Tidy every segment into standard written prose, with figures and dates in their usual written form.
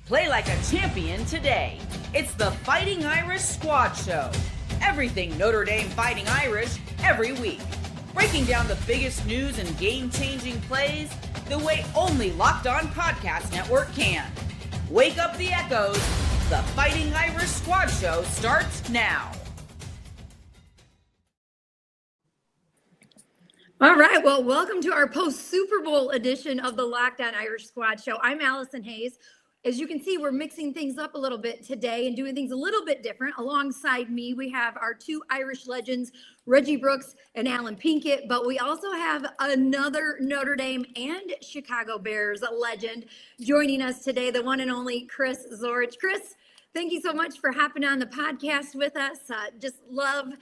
Play like a champion today. It's the Fighting Irish Squad Show. Everything Notre Dame Fighting Irish every week. Breaking down the biggest news and game-changing plays the way only Locked On Podcast Network can. Wake up the echoes. The Fighting Irish Squad Show starts now. All right, well, welcome to our post-Super Bowl edition of the Locked On Irish Squad Show. I'm Allison Hayes. As you can see, we're mixing things up a little bit today and doing things a little bit different. Alongside me, we have our two Irish legends, Reggie Brooks and Alan Pinkett, but we also have another Notre Dame and Chicago Bears legend joining us today, the one and only Chris Zorich. Chris, thank you so much for hopping on the podcast with us. Just love,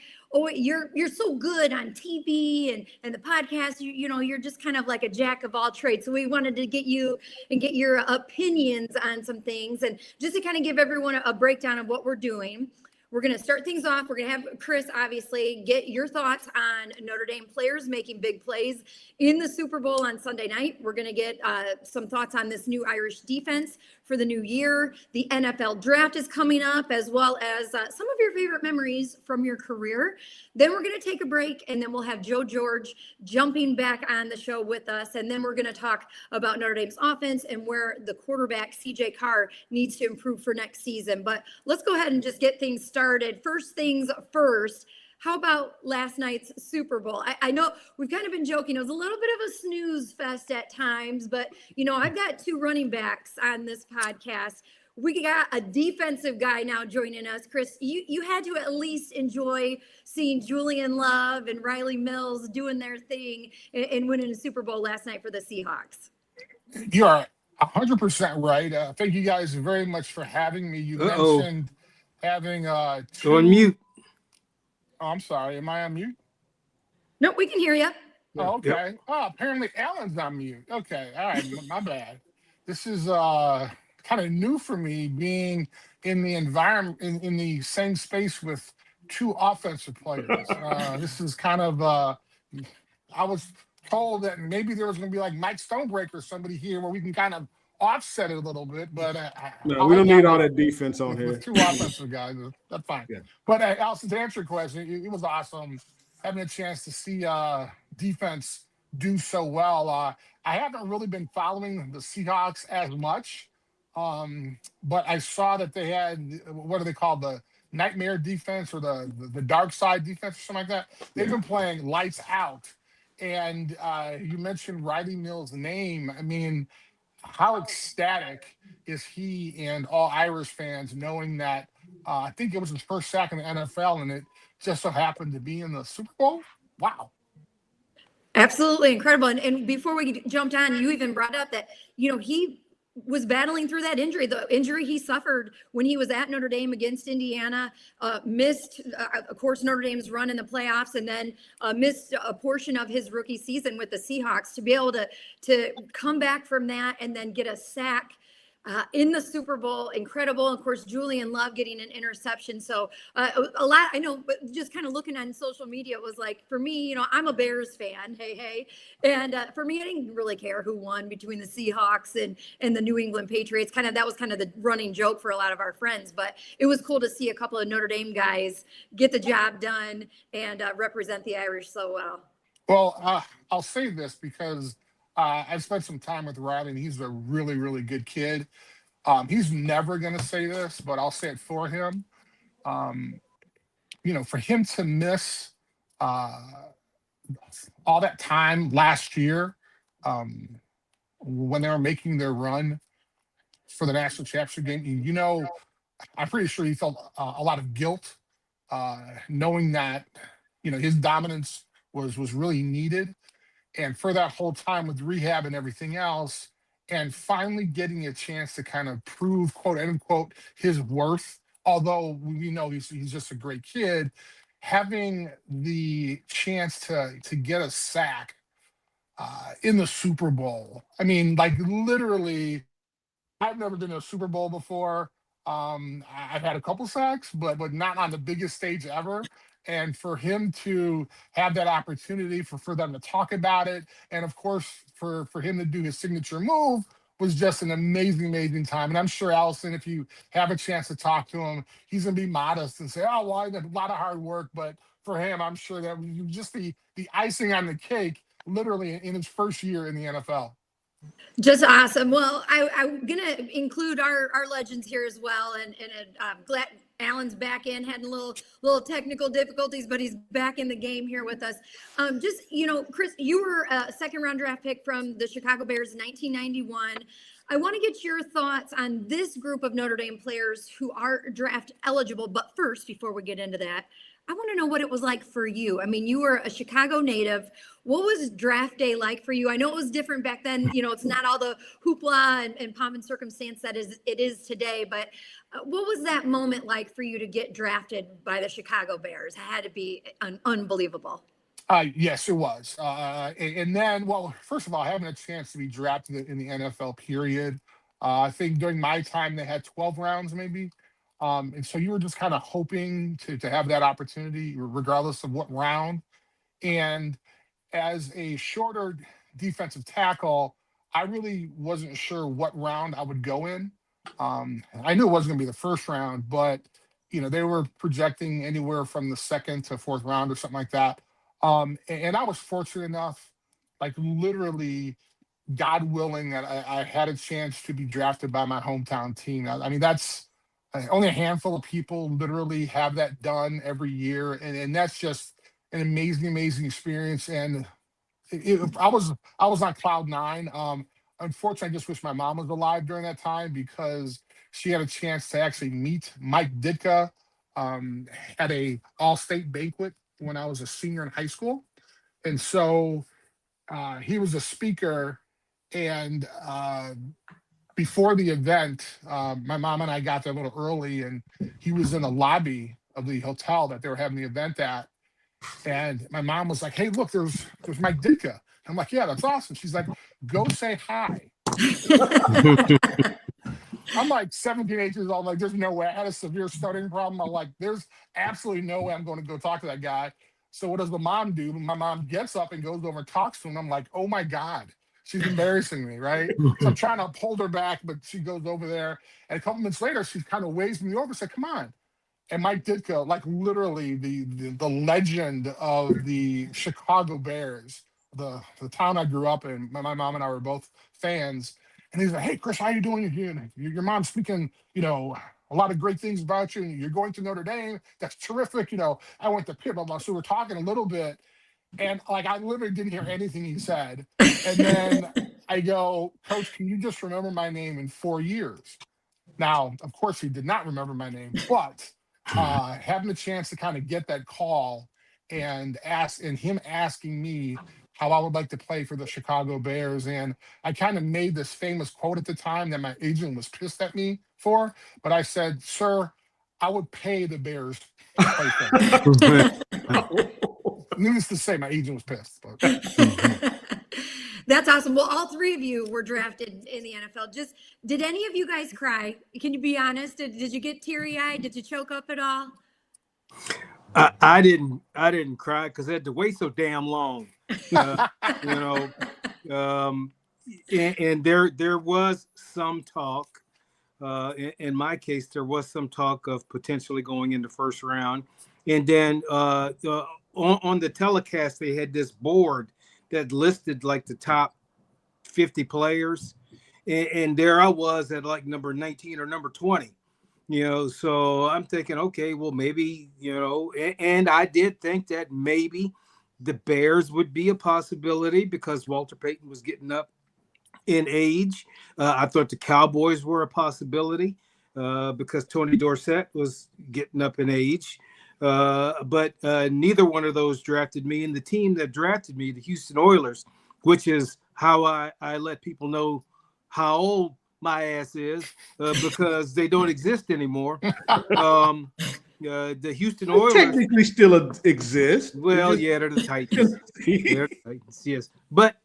you're so good on TV and the podcast. You know, you're just kind of like a jack of all trades. So we wanted to get you and get your opinions on some things, and just to kind of give everyone a breakdown of what we're doing. We're going to start things off. We're going to have Chris, obviously, get your thoughts on Notre Dame players making big plays in the Super Bowl on Sunday night. We're going to get some thoughts on this new Irish defense for the new year. The NFL draft is coming up, as well as some of your favorite memories from your career. Then we're going to take a break, and then we'll have Joe George jumping back on the show with us. And then we're going to talk about Notre Dame's offense and where the quarterback, CJ Carr, needs to improve for next season. But let's go ahead and just get things started. First things first. How about last night's Super Bowl? I know we've kind of been joking. It was a little bit of a snooze fest at times, but, you know, I've got two running backs on this podcast. We got a defensive guy now joining us. Chris, you had to at least enjoy seeing Julian Love and Riley Mills doing their thing and winning a Super Bowl last night for the Seahawks. You are 100% right. Thank you guys very much for having me. You mentioned having Go on mute. Oh, I'm sorry. Am I on mute? No, we can hear you. Oh, okay. Yep. Oh, apparently Alan's on mute. Okay. All right. My bad. This is kind of new for me, being in the environment, in the same space with two offensive players. This is kind of, I was told that maybe there was going to be like Mike Stonebreaker or somebody here where we can kind of offset it a little bit, but no, we don't need all that defense on here. With two offensive guys, that's fine. Yeah. But Allison, to answer your question, it was awesome having a chance to see defense do so well. I haven't really been following the Seahawks as much, but I saw that they had, what do they call, the nightmare defense or the dark side defense or something like that. They've been playing lights out. And you mentioned Riley Mills' name. I mean, how ecstatic is he and all Irish fans knowing that I think it was his first sack in the NFL, and it just so happened to be in the Super Bowl? Wow. Absolutely incredible. And before we jumped on, you even brought up that, you know, he was battling through that injury, the injury he suffered when he was at Notre Dame against Indiana, missed, of course, Notre Dame's run in the playoffs, and then missed a portion of his rookie season with the Seahawks. To be able to come back from that and then get a sack in the Super Bowl, incredible. Of course, Julian Love getting an interception. So a lot, I know, but just kind of looking on social media, it was like, for me, you know, I'm a Bears fan. Hey. And for me, I didn't really care who won between the Seahawks and the New England Patriots. That was kind of the running joke for a lot of our friends. But it was cool to see a couple of Notre Dame guys get the job done and represent the Irish so well. Well, I'll say this because I've spent some time with Riley, and he's a really, really good kid. He's never going to say this, but I'll say it for him. You know, for him to miss all that time last year when they were making their run for the national championship game, you know, I'm pretty sure he felt a lot of guilt knowing that, you know, his dominance was really needed. And for that whole time with rehab and everything else, and finally getting a chance to kind of prove, quote unquote, his worth, although we know he's just a great kid, having the chance to get a sack in the Super Bowl. I mean, like literally, I've never been to a Super Bowl before. I've had a couple sacks, but not on the biggest stage ever. And for him to have that opportunity, for them to talk about it, and of course for him to do his signature move, was just an amazing, amazing time. And I'm sure, Allison, if you have a chance to talk to him, he's going to be modest and say, oh, well, I did a lot of hard work. But for him, I'm sure that was just the icing on the cake, literally in his first year in the NFL. Just awesome. Well, I'm going to include our legends here as well. And glad Alan's back in, had a little technical difficulties, but he's back in the game here with us. Chris, you were a second-round draft pick from the Chicago Bears in 1991. I want to get your thoughts on this group of Notre Dame players who are draft eligible. But first, before we get into that, I want to know what it was like for you. I mean, you were a Chicago native. What was draft day like for you? I know it was different back then. It's not all the hoopla and pomp and circumstance that it is today. But what was that moment like for you to get drafted by the Chicago Bears? It had to be unbelievable. Yes, it was. And then, well, first of all, having a chance to be drafted in the NFL period, I think during my time they had 12 rounds maybe. And so you were just kind of hoping to have that opportunity regardless of what round. And as a shorter defensive tackle, I really wasn't sure what round I would go in. I knew it wasn't going to be the first round, but they were projecting anywhere from the second to fourth round or something like that. And I was fortunate enough, like literally, God willing, that I had a chance to be drafted by my hometown team. I mean, that's only a handful of people literally have that done every year, and that's just an amazing, amazing experience. And I was on cloud nine. Unfortunately, I just wish my mom was alive during that time because she had a chance to actually meet Mike Ditka at a all-state banquet when I was a senior in high school. And so he was a speaker, and before the event, my mom and I got there a little early, and he was in the lobby of the hotel that they were having the event at. And my mom was like, hey, look, there's Mike Ditka. I'm like, yeah, that's awesome. She's like, go say hi. I'm like 17, 18 years old. I'm like, there's no way. I had a severe stuttering problem. I'm like, there's absolutely no way I'm going to go talk to that guy. So what does the mom do? My mom gets up and goes over and talks to him. I'm like, oh my God, she's embarrassing me, right? So I'm trying to hold her back, but she goes over there. And a couple minutes later, she kind of waves me over and said, come on. And Mike Ditka, like literally the legend of the Chicago Bears, the town I grew up in. My mom and I were both fans. And he's like, hey, Chris, how you doing? Your mom's speaking, a lot of great things about you. You're going to Notre Dame. That's terrific. I went to Pitt, so we're talking a little bit. And like, I literally didn't hear anything he said. And then I go, Coach, can you just remember my name in 4 years? Now, of course, he did not remember my name, but having the chance to kind of get that call and him asking me how I would like to play for the Chicago Bears. And I kind of made this famous quote at the time that my agent was pissed at me for, but I said, sir, I would pay the Bears to play for me. Needless to say, my agent was pissed. But. That's awesome. Well, all three of you were drafted in the NFL. Did any of you guys cry? Can you be honest? Did you get teary-eyed? Did you choke up at all? I didn't cry because I had to wait so damn long. And there was some talk. In my case, there was some talk of potentially going in the first round. And then on the telecast, they had this board that listed like the top 50 players. And there I was at like number 19 or number 20. So I'm thinking, okay, well, maybe, and I did think that maybe the Bears would be a possibility because Walter Payton was getting up in age. I thought the Cowboys were a possibility because Tony Dorsett was getting up in age. But neither one of those drafted me. And the team that drafted me, the Houston Oilers, which is how I let people know how old my ass is because they don't exist anymore. The Houston Oilers technically still exist. Well, yeah, they're the Titans. They're the Titans, yes. But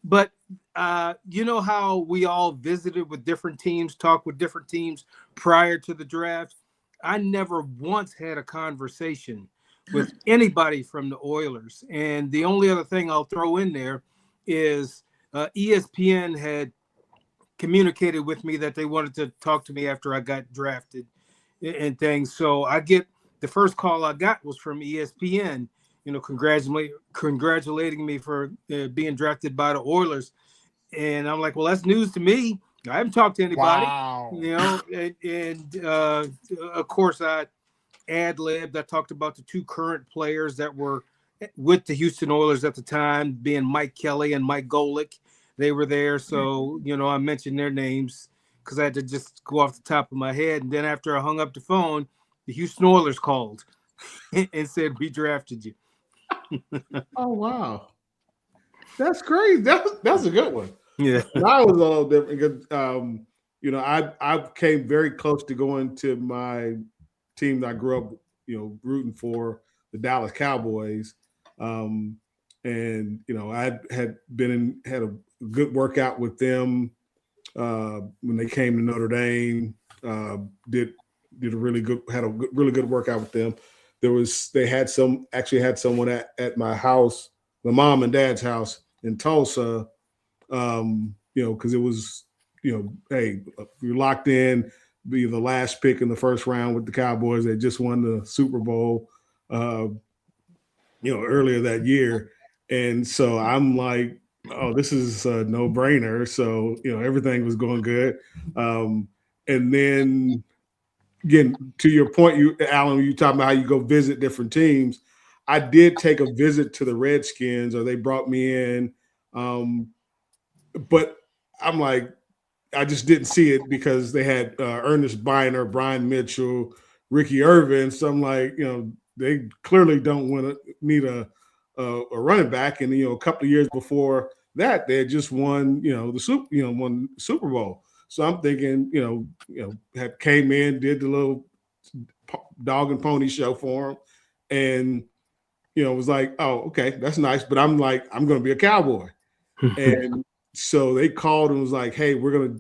you know how we all visited with different teams, talked with different teams prior to the draft? I never once had a conversation with anybody from the Oilers. And the only other thing I'll throw in there is ESPN had communicated with me that they wanted to talk to me after I got drafted and things. So the first call I got was from ESPN, congratulating me for being drafted by the Oilers. And I'm like, well, that's news to me. I haven't talked to anybody, Wow. and of course I ad-libbed. I talked about the two current players that were with the Houston Oilers at the time, being Mike Kelly and Mike Golick. They were there. So, I mentioned their names because I had to just go off the top of my head. And then after I hung up the phone, the Houston Oilers called and said, we drafted you. Oh, wow. That's crazy. That's a good one. Yeah. I was a little different because, I came very close to going to my team that I grew up, rooting for, the Dallas Cowboys. And, I had had a good workout with them when they came to Notre Dame. Did a really good, really good workout with them. They had someone at my house, my mom and dad's house in Tulsa, because it was, hey, you're locked in, be the last pick in the first round with the Cowboys. They just won the Super Bowl, earlier that year. And so I'm like, oh, this is a no-brainer. So, everything was going good. And then, again, to your point, Alan, you talking about how you go visit different teams. I did take a visit to the Redskins, or they brought me in. But I'm like, I just didn't see it because they had Ernest Biner, Brian Mitchell, Ricky Irvin. So I'm like, they clearly don't need a running back. And a couple of years before that, they had just won won Super Bowl. So I'm thinking, had came in, did the little dog and pony show for them, and was like, oh, okay, that's nice. But I'm like, I'm going to be a Cowboy, and so they called and was like, hey, we're gonna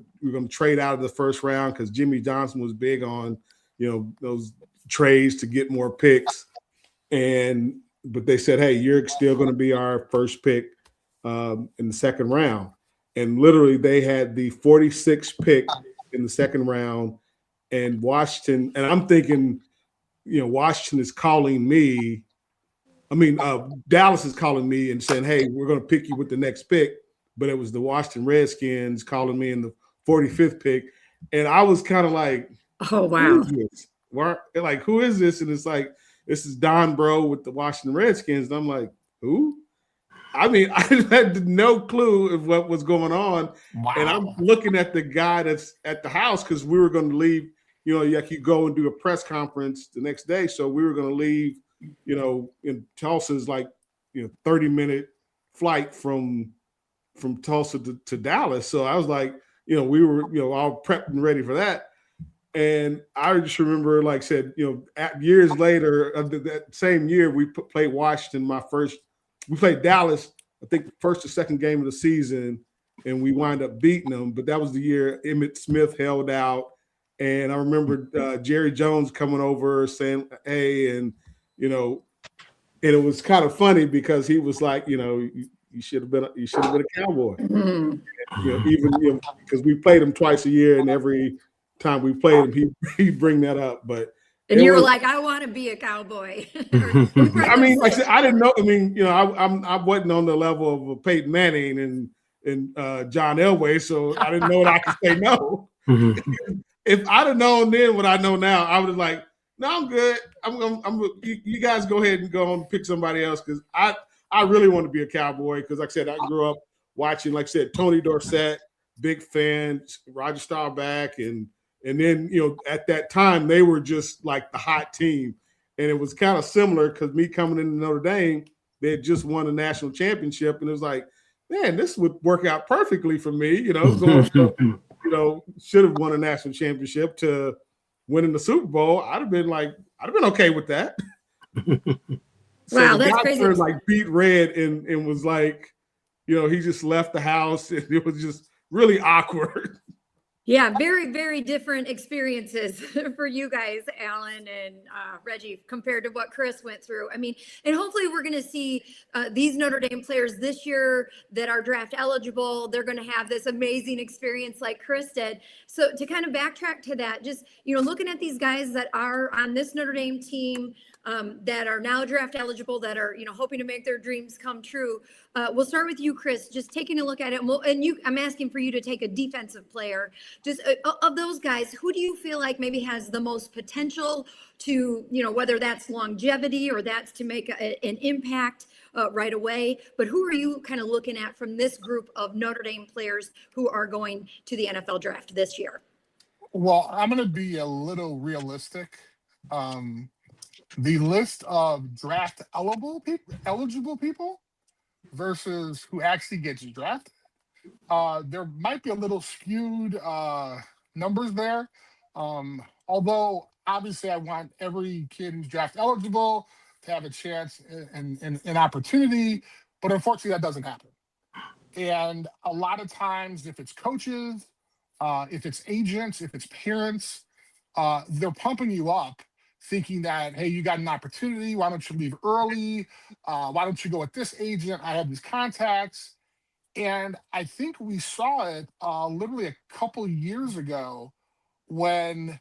trade out of the first round because Jimmy Johnson was big on those trades to get more picks, but they said, hey, you're still going to be our first pick in the second round. And literally they had the 46th pick in the second round, and Washington, and I'm thinking, Washington is calling me. Dallas is calling me and saying, hey, we're going to pick you with the next pick. But it was the Washington Redskins calling me in the 45th pick. And I was kind of like, oh, wow. Like, who is this? And it's like, this is Don Bro with the Washington Redskins. And I'm like, who? I had no clue of what was going on. Wow. And I'm looking at the guy that's at the house because we were going to leave, like you go and do a press conference the next day. So we were going to leave, in Tulsa's like, 30-minute flight from Tulsa to Dallas. So I was like, we were, all prepped and ready for that. And I just remember, like I said, years later, that same year, we played Washington. We played Dallas, I think, the first or second game of the season, and we wind up beating them. But that was the year Emmitt Smith held out. And I remember Jerry Jones coming over saying, hey, and, and it was kind of funny because he was like, you should have been a Cowboy. Even because we played him twice a year, and every time we played him, he'd bring that up. And you were like, I want to be a Cowboy. Like I said, I didn't know. I wasn't on the level of Peyton Manning and John Elway, so I didn't know that I could say no. If I'd have known then what I know now, I would have like, no, I'm good. You guys go ahead and go on and pick somebody else because I really want to be a Cowboy because, like I said, I grew up watching, like I said, Tony Dorsett, big fan, Roger Staubach, and then, at that time, they were just like the hot team. And it was kind of similar because me coming into Notre Dame, they had just won a national championship. And it was like, man, this would work out perfectly for me, going from, should have won a national championship to winning the Super Bowl. I'd have been okay with that. So wow, that's crazy. Like beat red and was like, he just left the house and it was just really awkward. Yeah, very, very different experiences for you guys, Alan and Reggie, compared to what Chris went through. I mean, and hopefully we're going to see these Notre Dame players this year that are draft eligible. They're going to have this amazing experience like Chris did. So to kind of backtrack to that, just, looking at these guys that are on this Notre Dame team, that are now draft eligible, that are, hoping to make their dreams come true. We'll start with you, Chris, just taking a look at it. I'm asking for you to take a defensive player. Just of those guys, who do you feel like maybe has the most potential to, whether that's longevity or that's to make an impact right away, but who are you kind of looking at from this group of Notre Dame players who are going to the NFL draft this year? Well, I'm going to be a little realistic. The list of draft eligible people versus who actually gets drafted, there might be a little skewed numbers there. Although obviously I want every kid who's draft eligible to have a chance and an opportunity, but unfortunately that doesn't happen. And a lot of times, if it's coaches, if it's agents, if it's parents, they're pumping you up thinking that, hey, you got an opportunity. Why don't you leave early? Why don't you go with this agent? I have these contacts. And I think we saw it literally a couple years ago when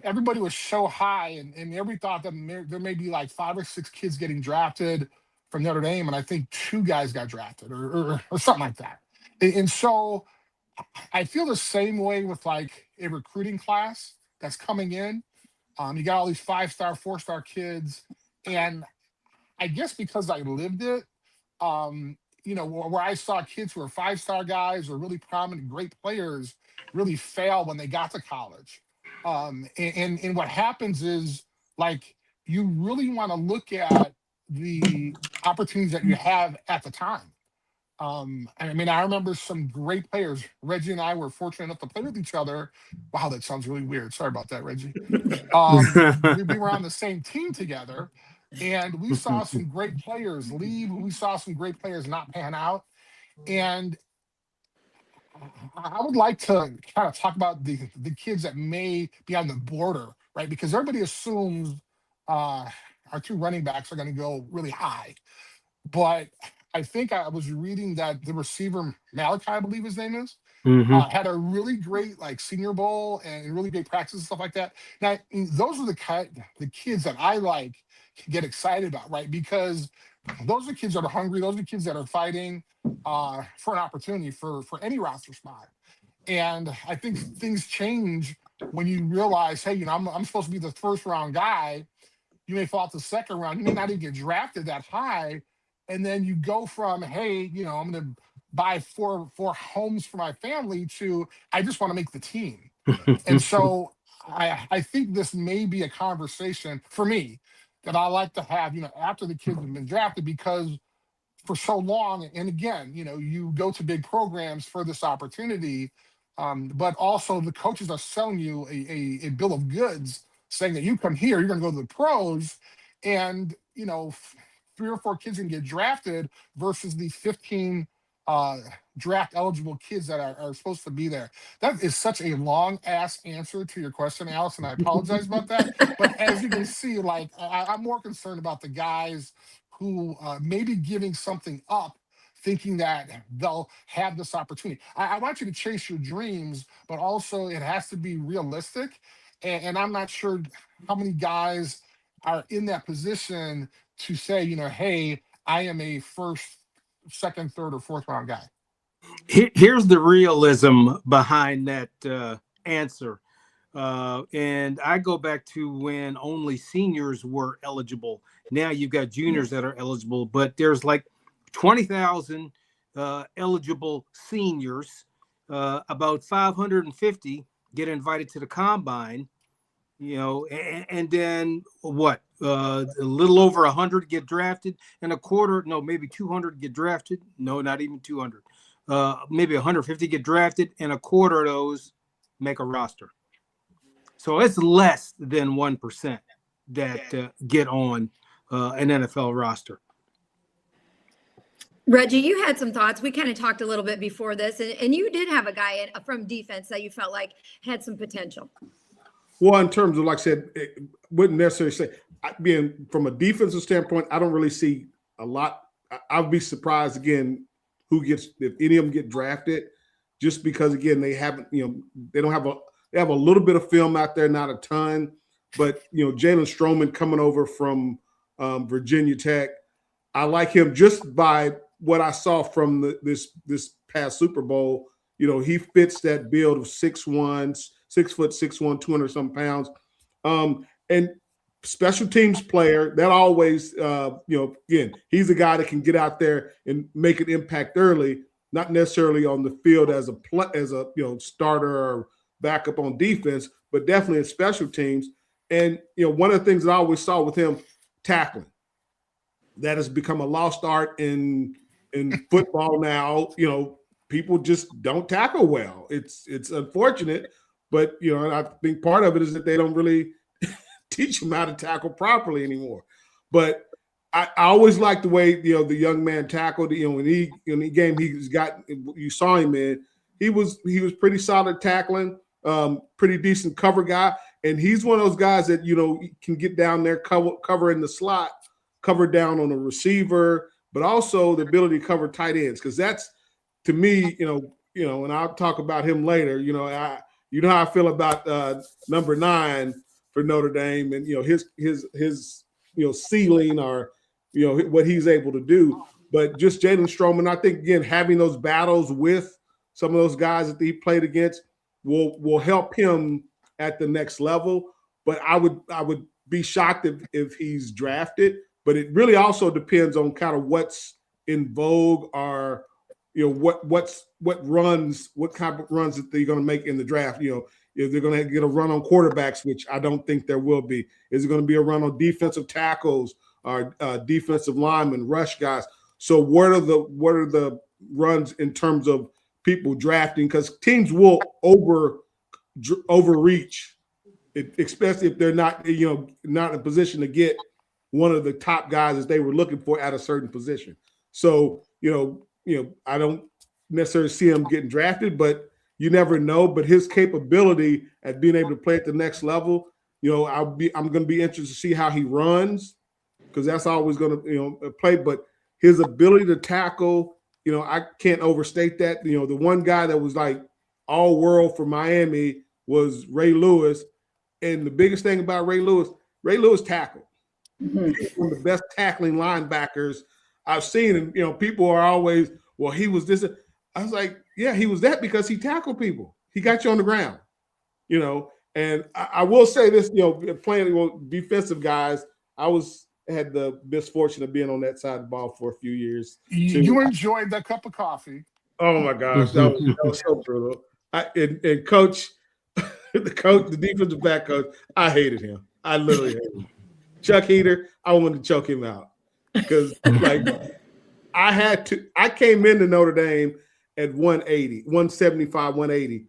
everybody was so high and everybody thought that there may be like 5 or 6 kids getting drafted from Notre Dame. And I think 2 guys got drafted or something like that. And so I feel the same way with like a recruiting class that's coming in. You got all these 5-star, 4-star kids. And I guess because I lived it, where I saw kids who are 5-star guys or really prominent, great players really fail when they got to college. And what happens is, like, you really want to look at the opportunities that you have at the time. I mean, I remember some great players. Reggie and I were fortunate enough to play with each other. Wow, that sounds really weird. Sorry about that, Reggie. We were on the same team together, and we saw some great players leave. We saw some great players not pan out. And I would like to kind of talk about the kids that may be on the border, right? Because everybody assumes our 2 running backs are going to go really high. But I think I was reading that the receiver, Malachi, I believe his name is, had a really great like Senior Bowl and really great practice and stuff like that. Now, those are the kids that I like get excited about, right? Because those are kids that are hungry. Those are kids that are fighting for an opportunity for any roster spot. And I think things change when you realize, hey, I'm supposed to be the first round guy. You may fall to the second round. You may not even get drafted that high. And then you go from, hey, I'm going to buy four homes for my family to, I just want to make the team. And so I think this may be a conversation for me that I like to have, after the kids have been drafted, because for so long, and again, you go to big programs for this opportunity, but also the coaches are selling you a bill of goods saying that you come here, you're going to go to the pros, and 3 or 4 kids can get drafted versus the 15 draft eligible kids that are supposed to be there. That is such a long ass answer to your question, Allison. I apologize about that. But as you can see, like I'm more concerned about the guys who may be giving something up, thinking that they'll have this opportunity. I want you to chase your dreams, but also it has to be realistic. And I'm not sure how many guys are in that position to say, hey, I am a first, second, third, or fourth round guy. Here's the realism behind that answer. And I go back to when only seniors were eligible. Now you've got juniors that are eligible, but there's like 20,000 eligible seniors. About 550 get invited to the combine, and then what? A little over 100 get drafted, and maybe 200 get drafted. No, not even 200. Maybe 150 get drafted, and a quarter of those make a roster. So it's less than 1% that get on an NFL roster. Reggie, you had some thoughts. We kind of talked a little bit before this, and you did have a guy from defense that you felt like had some potential. Well, in terms of, like I said, it wouldn't necessarily say, being from a defensive standpoint, I don't really see a lot. I'd be surprised again if any of them get drafted, just because again they haven't, they have a little bit of film out there, not a ton, but Jalen Stroman coming over from Virginia Tech, I like him just by what I saw from this past Super Bowl. He fits that build of 6'1", 6'6", 200-something pounds. And special teams player that always, again, he's a guy that can get out there and make an impact early, not necessarily on the field as a starter or backup on defense, but definitely in special teams. And, one of the things that I always saw with him, tackling. That has become a lost art in football now. People just don't tackle well. It's unfortunate, but I think part of it is that they don't really teach them how to tackle properly anymore. But I always liked the way the young man tackled. When in the game you saw him in, he was pretty solid tackling, pretty decent cover guy, and he's one of those guys that can get down there, cover in the slot, cover down on a receiver, but also the ability to cover tight ends, because that's, to me, and I'll talk about him later. How I feel about number 9 for Notre Dame, and his ceiling, or what he's able to do. But just Jalen Stroman, I think again having those battles with some of those guys that he played against will help him at the next level. But I would be shocked if he's drafted. But it really also depends on kind of what's in vogue, or what kind of runs that they're going to make in the draft. If they're going to get a run on quarterbacks, which I don't think there will be. Is it going to be a run on defensive tackles or defensive linemen, rush guys? So what are the runs in terms of people drafting? Because teams will overreach, especially if they're not not in a position to get one of the top guys that they were looking for at a certain position. So I don't necessarily see him getting drafted, but you never know. But his capability at being able to play at the next level, I'm going to be interested to see how he runs, because that's always going to play. But his ability to tackle, I can't overstate that. The one guy that was like all world for Miami was Ray Lewis, and the biggest thing about Ray Lewis tackled. Mm-hmm. He's one of the best tackling linebackers I've seen. And people are always, well, he was this. I was like, yeah, he was that because he tackled people. He got you on the ground, And I will say this, playing defensive guys, I had the misfortune of being on that side of the ball for a few years. You enjoyed that cup of coffee. Oh my gosh, that was so brutal. And coach, the defensive back coach, I hated him. I literally hated him. Chuck Heater, I wanted to choke him out, because I came into Notre Dame at 175, 180.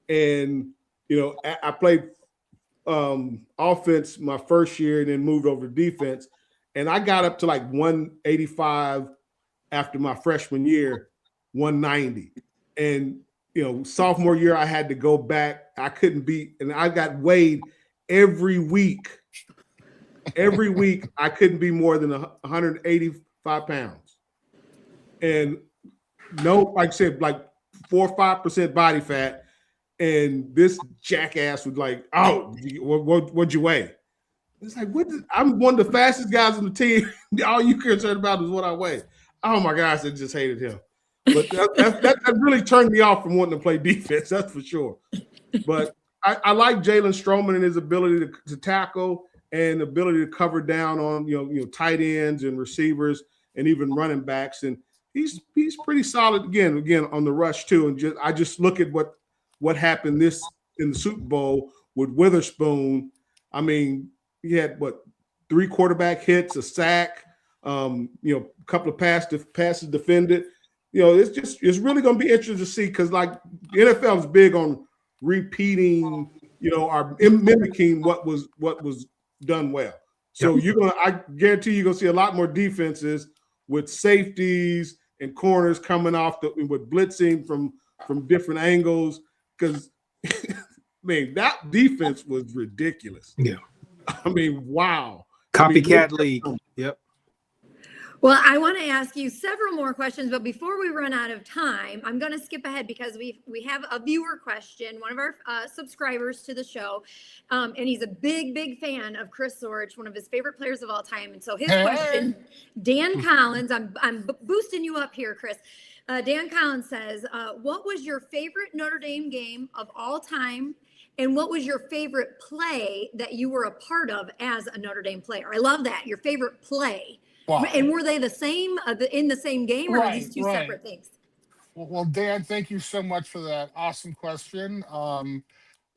And, I played offense my first year and then moved over to defense. And I got up to like 185 after my freshman year, 190. And, sophomore year, I had to go back. I couldn't beat, and I got weighed every week. Every week, I couldn't be more than 185 pounds. And like I said, like 4 or 5% body fat. And this jackass was like, oh, what'd you weigh? It's like, I'm one of the fastest guys on the team. All you concerned about is what I weigh. Oh my gosh, I just hated him. But that really turned me off from wanting to play defense, that's for sure. But I like Jalen Stroman and his ability to tackle and ability to cover down on tight ends and receivers and even running backs. And he's pretty solid again on the rush too. And I just look at what happened in the Super Bowl with Witherspoon. I mean, he had 3 quarterback hits, a sack, a couple of passes defended. It's really going to be interesting to see, because like the NFL is big on repeating, or mimicking what was done well. So I guarantee you're going to see a lot more defenses with safeties and corners coming off with blitzing from different angles. Because, man, that defense was ridiculous. Yeah. I mean, wow. Copycat league. Yep. Well, I want to ask you several more questions, but before we run out of time, I'm going to skip ahead because we have a viewer question, one of our subscribers to the show, and he's a big fan of Chris Zorich, one of his favorite players of all time. And so his question, Dan Collins, I'm boosting you up here, Chris. Dan Collins says, what was your favorite Notre Dame game of all time? And what was your favorite play that you were a part of as a Notre Dame player? I love that. Your favorite play. Wow. And were they the same in the same game, or are these two separate things? Well, Dan, thank you so much for that awesome question.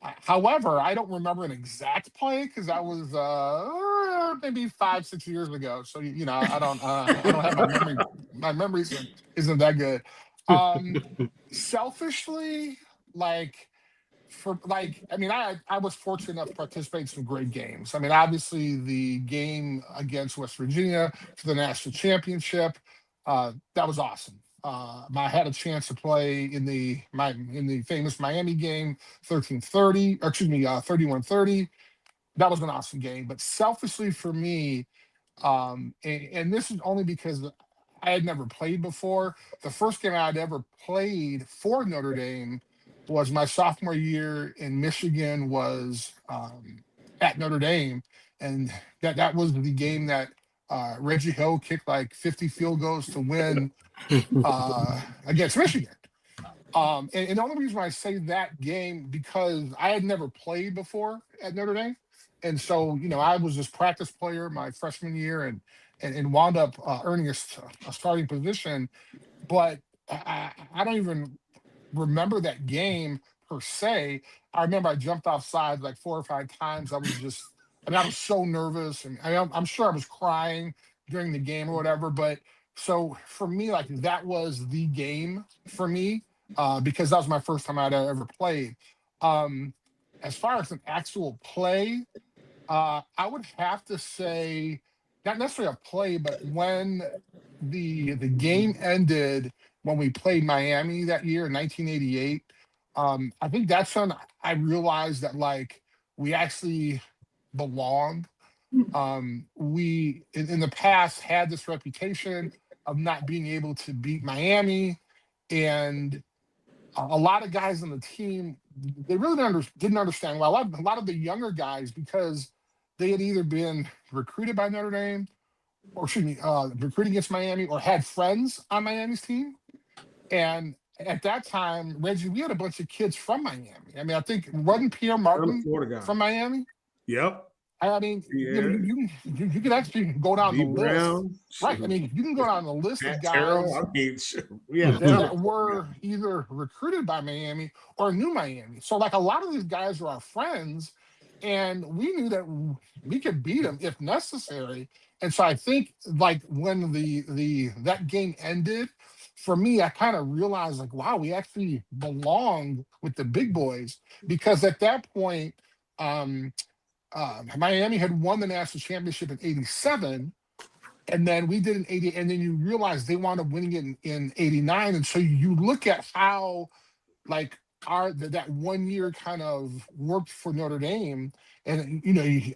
However, I don't remember an exact play because that was maybe 5-6 years ago. So I don't have my memory. My memory isn't that good. Selfishly, I was fortunate enough to participate in some great games. I mean, obviously the game against West Virginia for the national championship, that was awesome. I had a chance to play in the famous Miami game, 31-30. That was an awesome game. But selfishly for me, and this is only because I had never played before. The first game I had ever played for Notre Dame was my sophomore year in Michigan, was at Notre Dame, and that was the game that Reggie Hill kicked like 50 field goals to win against Michigan. And the only reason why I say that game, because I had never played before at Notre Dame, and so I was this practice player my freshman year, and wound up earning a starting position, but I don't even remember that game per se. I remember I jumped offside like 4 or 5 times. I was so nervous, and I'm sure I was crying during the game or whatever. But so for me, that was the game for me because that was my first time I'd ever played. As far as an actual play, I would have to say not necessarily a play, but when the game ended, when we played Miami that year in 1988, I think that's when I realized that we actually belonged. We in the past had this reputation of not being able to beat Miami, and a lot of guys on the team, they really didn't understand. Well, a lot of the younger guys, because they had either been recruited by Notre Dame, or recruiting against Miami, or had friends on Miami's team. And at that time, Reggie, we had a bunch of kids from Miami. I mean, I think wasn't Pierre Martin from Miami? Yep. I mean, you can actually go down the list. Right. I mean, you can go down the list of guys that were either recruited by Miami or knew Miami. So a lot of these guys were our friends, and we knew that we could beat them if necessary. And so I think when that game ended, for me, I kind of realized wow, we actually belong with the big boys, because at that point, Miami had won the national championship in '87, and then we did in '80, and then you realize they wound up winning it in '89, and so you look at how that 1 year kind of worked for Notre Dame, and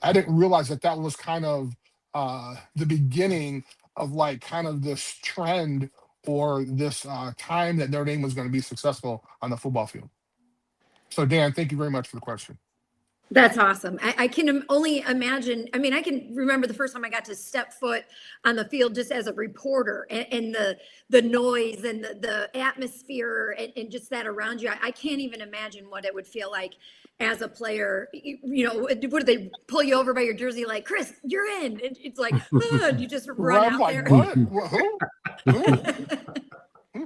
I didn't realize that was kind of the beginning of kind of this trend, or this time that Notre Dame was going to be successful on the football field. So Dan, thank you very much for the question. That's awesome. I can only imagine. I mean, I can remember the first time I got to step foot on the field just as a reporter, and the noise and the atmosphere and just that around you. I can't even imagine what it would feel like as a player. Would they pull you over by your jersey like, Chris, you're in? It's like, you just run out there. What? Who?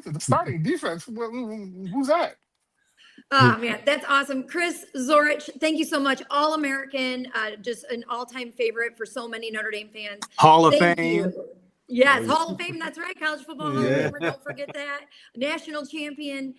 The starting defense? Who's that? Oh, man, that's awesome. Chris Zorich, thank you so much. All-American, just an all-time favorite for so many Notre Dame fans. Hall of Fame. Yes, Hall of Fame. That's right. College Football Hall of Famer. Don't forget that. National champion.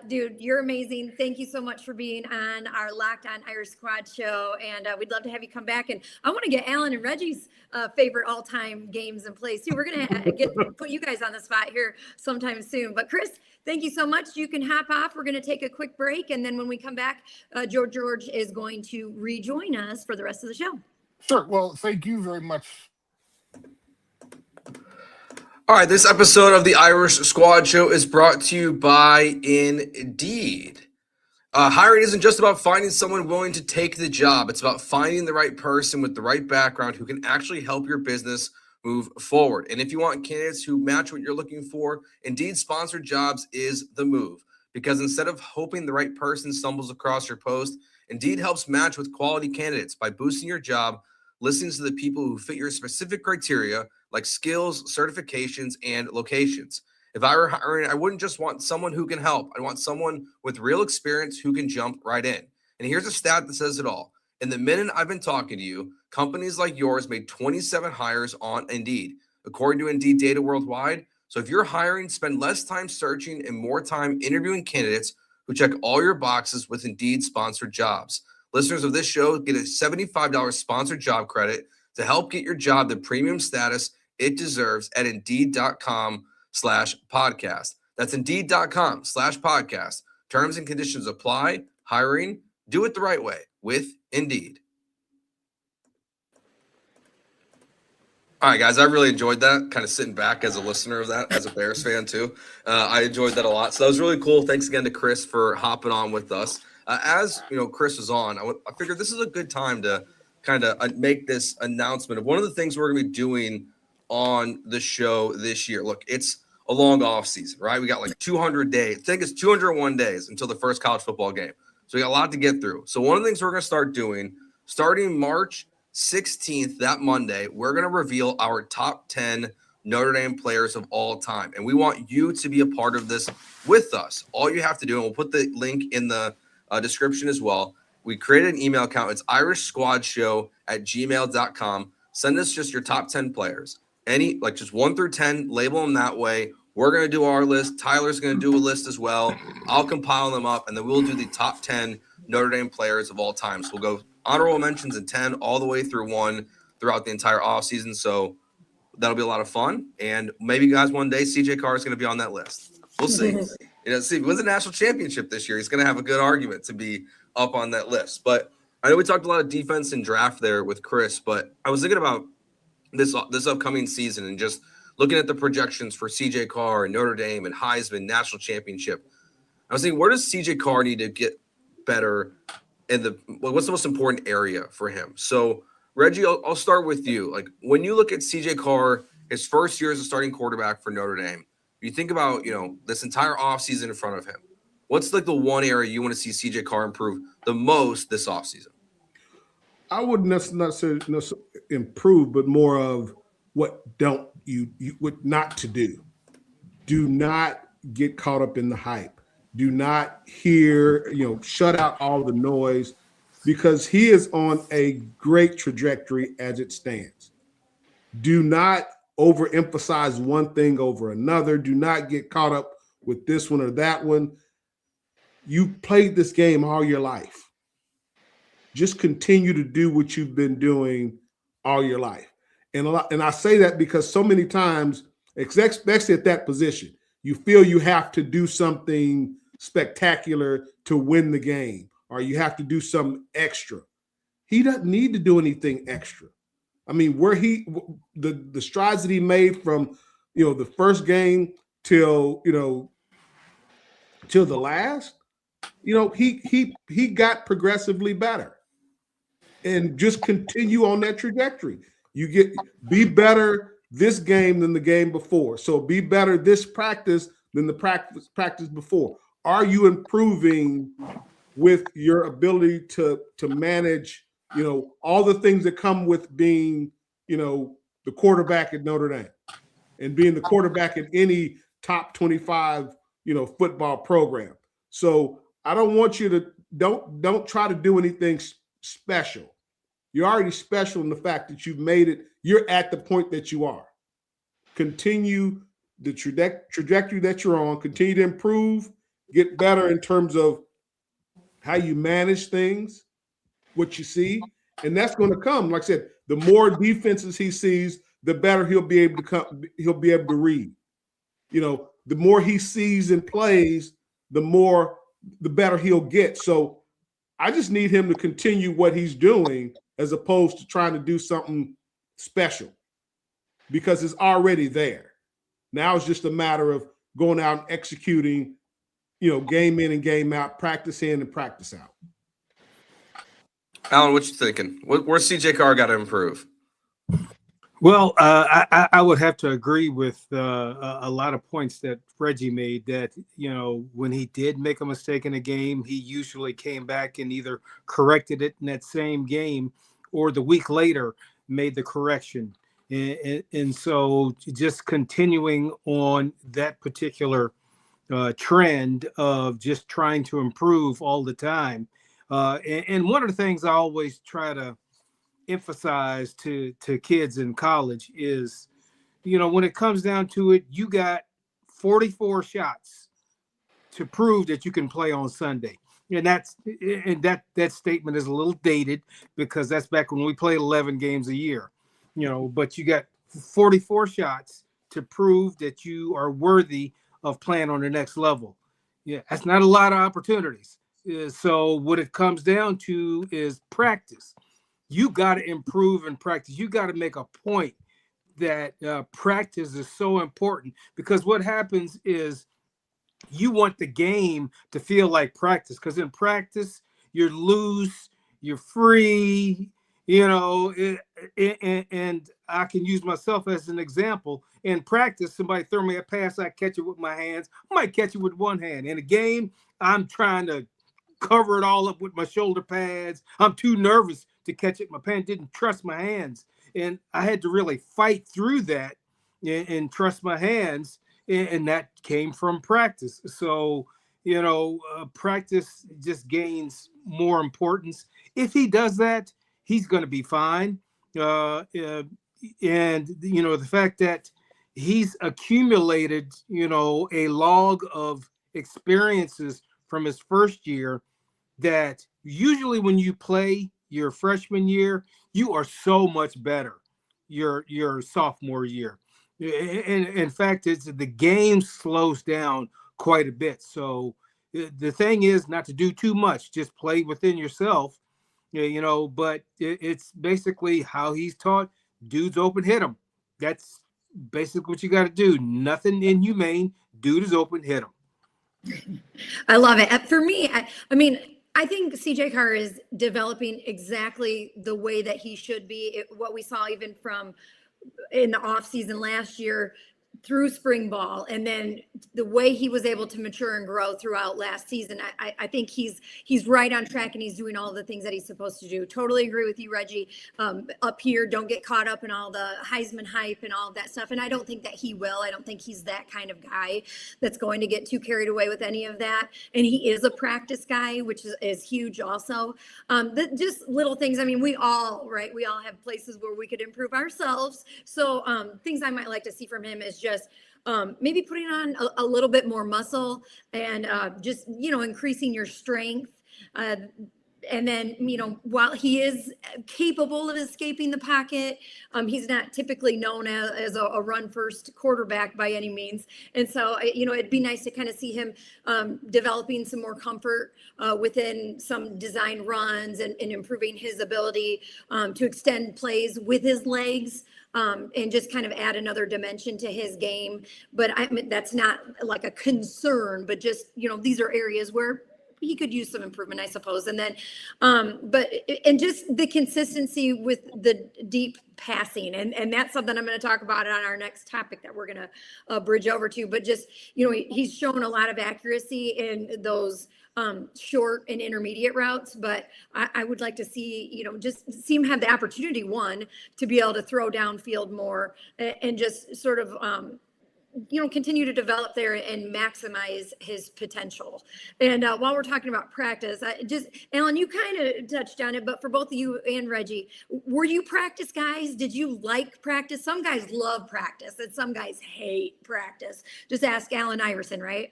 Dude, you're amazing. Thank you so much for being on our Locked On Irish Squad show. And we'd love to have you come back. And I want to get Alan and Reggie's favorite all-time games in place too. We're going to put you guys on the spot here sometime soon. But Chris, thank you so much. You can hop off. We're going to take a quick break. And then when we come back, George is going to rejoin us for the rest of the show. Sure. Well, thank you very much. All right, this episode of the Irish Squad Show is brought to you by Indeed. Hiring isn't just about finding someone willing to take the job. It's about finding the right person with the right background who can actually help your business move forward. And if you want candidates who match what you're looking for, Indeed sponsored jobs is the move. Because instead of hoping the right person stumbles across your post, Indeed helps match with quality candidates by boosting your job, listening to the people who fit your specific criteria, like skills, certifications, and locations. If I were hiring, I wouldn't just want someone who can help. I want someone with real experience who can jump right in. And here's a stat that says it all. In the minute I've been talking to you, companies like yours made 27 hires on Indeed, according to Indeed data worldwide. So if you're hiring, spend less time searching and more time interviewing candidates who check all your boxes with Indeed sponsored jobs. Listeners of this show get a $75 sponsored job credit to help get your job the premium status it deserves at Indeed.com/podcast. That's Indeed.com/podcast. Terms and conditions apply. Hiring, do it the right way with Indeed. All right, guys, I really enjoyed that, kind of sitting back as a listener of that, as a Bears fan too. I enjoyed that a lot. So that was really cool. Thanks again to Chris for hopping on with us. As you know, Chris was on, I figured this is a good time to kind of make this announcement of one of the things we're going to be doing on the show this year. Look, it's a long off season, right? We got like 200 days. I think it's 201 days until the first college football game. So we got a lot to get through. So one of the things we're going to start doing, starting March 16th, that Monday, we're going to reveal our top 10 Notre Dame players of all time. And we want you to be a part of this with us. All you have to do, and we'll put the link in the description as well. We created an email account. It's irishsquadshow@gmail.com. Send us just your top 10 players. Any, like just 1 through 10, label them that way. We're going to do our list. Tyler's going to do a list as well. I'll compile them up, and then we'll do the top 10 Notre Dame players of all time. So we'll go honorable mentions in 10 all the way through 1 throughout the entire offseason. So that'll be a lot of fun. And maybe, guys, one day CJ Carr is going to be on that list. We'll see. See, if he wins a national championship this year, he's going to have a good argument to be up on that list. But I know we talked a lot of defense and draft there with Chris, but I was thinking about this upcoming season and just looking at the projections for CJ Carr and Notre Dame and Heisman national championship. I was thinking, where does CJ Carr need to get better what's the most important area for him? So Reggie, I'll start with you. Like when you look at CJ Carr, his first year as a starting quarterback for Notre Dame, you think about, this entire offseason in front of him. What's like the one area you want to see CJ Carr improve the most this offseason? I wouldn't necessarily improve, but more of what what not to do. Do not get caught up in the hype. Do not hear, shut out all the noise, because he is on a great trajectory as it stands. Do not overemphasize one thing over another. Do not get caught up with this one or that one. You played this game all your life. Just continue to do what you've been doing all your life. And I say that because so many times, especially at that position, you feel you have to do something spectacular to win the game, or you have to do something extra. He doesn't need to do anything extra. I mean, the strides that he made from, the first game till the last, he got progressively better. And just continue on that trajectory. Be better this game than the game before. So be better this practice than the practice before. Are you improving with your ability to manage, all the things that come with being, the quarterback at Notre Dame and being the quarterback in any top 25, football program? So I don't want you to don't try to do anything special. You're already special in the fact that you've made it. You're at the point that you are. Continue the trajectory that you're on. Continue to improve get better in terms of how you manage things, what you see, and that's going to come. Like I said, the more defenses he sees, the better he'll be able to come. He'll be able to read. You know, the more he sees and plays, the better he'll get. So I just need him to continue what he's doing as opposed to trying to do something special because it's already there. Now it's just a matter of going out and executing, you know, game in and game out, practice in and practice out. Alan, what you thinking? Where's CJ Carr got to improve? Well, I would have to agree with a lot of points that Reggie made that, you know, when he did make a mistake in a game, he usually came back and either corrected it in that same game or the week later made the correction. And so just continuing on that particular trend of just trying to improve all the time. And one of the things I always try to emphasize to kids in college is, you know, when it comes down to it, you got 44 shots to prove that you can play on Sunday. And that statement is a little dated because that's back when we played 11 games a year, you know, but you got 44 shots to prove that you are worthy of playing on the next level. Yeah, that's not a lot of opportunities. So what it comes down to is practice. You got to improve in practice. You got to make a point that practice is so important because what happens is you want the game to feel like practice because in practice, you're loose, you're free, you know, and I can use myself as an example. In practice, somebody throw me a pass, I catch it with my hands. I might catch it with one hand. In a game, I'm trying to cover it all up with my shoulder pads. I'm too nervous to catch it. My pen didn't trust my hands. And I had to really fight through that and trust my hands. And that came from practice. So, you know, practice just gains more importance. If he does that, he's going to be fine. And, you know, the fact that he's accumulated, you know, a log of experiences from his first year that usually when you play your freshman year, you are so much better your sophomore year. And in fact, it's the game slows down quite a bit. So the thing is not to do too much, just play within yourself, you know, but it's basically how he's taught. Dudes open, hit him. That's basically what you got to do. Nothing inhumane. Dude is open, hit him. I love it. For me, I mean, I think CJ Carr is developing exactly the way that he should be. What we saw even from in the offseason last year through spring ball, and then the way he was able to mature and grow throughout last season, I think he's right on track and he's doing all the things that he's supposed to do. Totally agree with you, Reggie. Up here, don't get caught up in all the Heisman hype and all of that stuff. And I don't think that he will. I don't think he's that kind of guy that's going to get too carried away with any of that. And he is a practice guy, which is huge also. Just little things. I mean, we all have places where we could improve ourselves. So things I might like to see from him is just maybe putting on a little bit more muscle and just, you know, increasing your strength. And then, you know, while he is capable of escaping the pocket, he's not typically known as a run first quarterback by any means. And so, you know, it'd be nice to kind of see him developing some more comfort within some design runs and improving his ability to extend plays with his legs. And just kind of add another dimension to his game. But I mean, that's not like a concern, but just, you know, these are areas where he could use some improvement, I suppose. And then, and just the consistency with the deep passing. And that's something I'm going to talk about on our next topic that we're going to bridge over to. But just, you know, he's shown a lot of accuracy in those short and intermediate routes, but I would like to see, you know, just see him have the opportunity, one, to be able to throw downfield more and just sort of, continue to develop there and maximize his potential. And while we're talking about practice, Alan, you kind of touched on it, but for both of you and Reggie, were you practice guys? Did you like practice? Some guys love practice and some guys hate practice. Just ask Alan Iverson, right?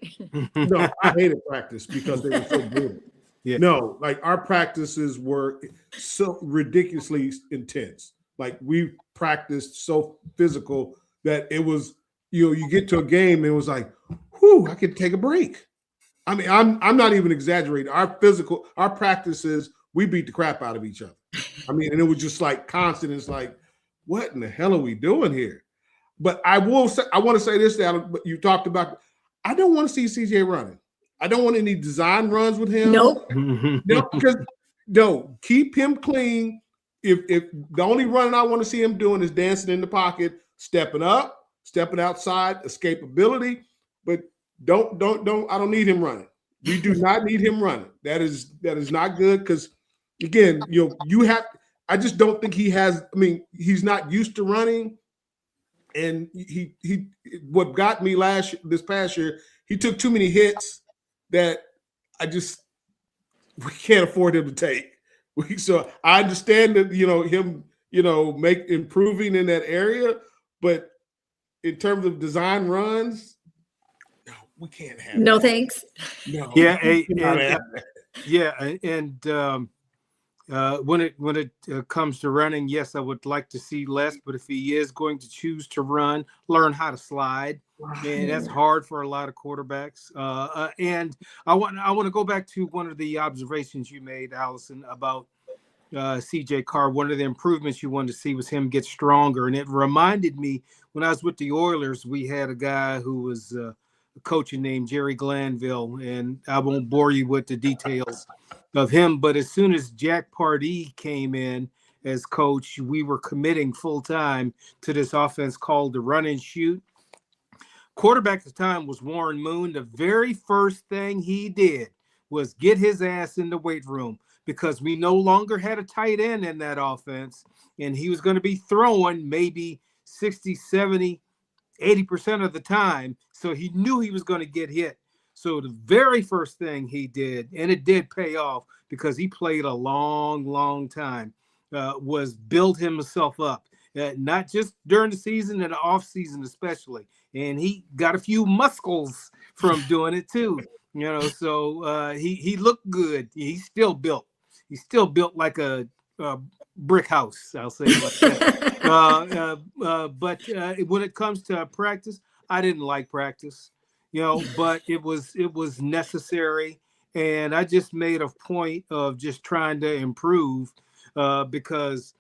No, I hated practice because they were so good. Yeah. No, like our practices were so ridiculously intense. Like we practiced so physical that it was, you get to a game and it was like, whew, I could take a break. I mean, I'm not even exaggerating. Our practices, we beat the crap out of each other. I mean, and it was just like constant. It's like, what in the hell are we doing here? But I want to say this, Alan, but you talked about, I don't want to see CJ running. I don't want any design runs with him. Nope. Keep him clean. If the only running I want to see him doing is dancing in the pocket, stepping up, stepping outside, escapability, but don't I don't need him running. We do not need him running. That is not good because again, I just don't think he has, he's not used to running. And he what got me this past year, he took too many hits that we can't afford him to take. So I understand that, him, improving in that area, but in terms of design runs, no, we can't have No, that. thanks. No. When it comes to running, yes, I would like to see less, but if he is going to choose to run, learn how to slide. And that's hard for a lot of quarterbacks. And I want to go back to one of the observations you made, Allison, about CJ Carr. One of the improvements you wanted to see was him get stronger. And it reminded me when I was with the Oilers, we had a guy who was a coach named Jerry Glanville, and I won't bore you with the details of him. But as soon as Jack Pardee came in as coach, we were committing full time to this offense called the run and shoot. Quarterback at the time was Warren Moon. The very first thing he did was get his ass in the weight room because we no longer had a tight end in that offense, and he was going to be throwing maybe 60, 70, 80% of the time. So he knew he was going to get hit. So the very first thing he did, and it did pay off because he played a long, long time, was build himself up. Not just during the season and the off season especially. And he got a few muscles from doing it too. So he looked good. He's still built. He's still built like a brick house, I'll say it like that. But when it comes to practice, I didn't like practice, but it was necessary. And I just made a point of just trying to improve because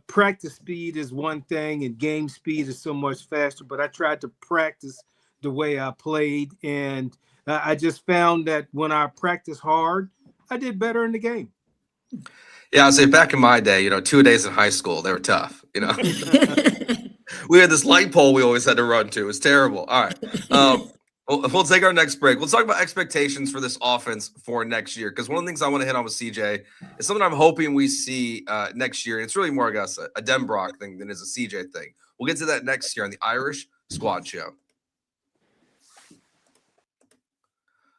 practice speed is one thing and game speed is so much faster, but I tried to practice the way I played. And I just found that when I practiced hard, I did better in the game. Yeah, I'll say back in my day, 2 days in high school, they were tough, We had this light pole we always had to run to. It was terrible. All right. We'll take our next break. We'll talk about expectations for this offense for next year, because one of the things I want to hit on with CJ is something I'm hoping we see next year. And it's really more, I guess, a Denbrock thing than is a CJ thing. We'll get to that next year on the Irish Squad Show.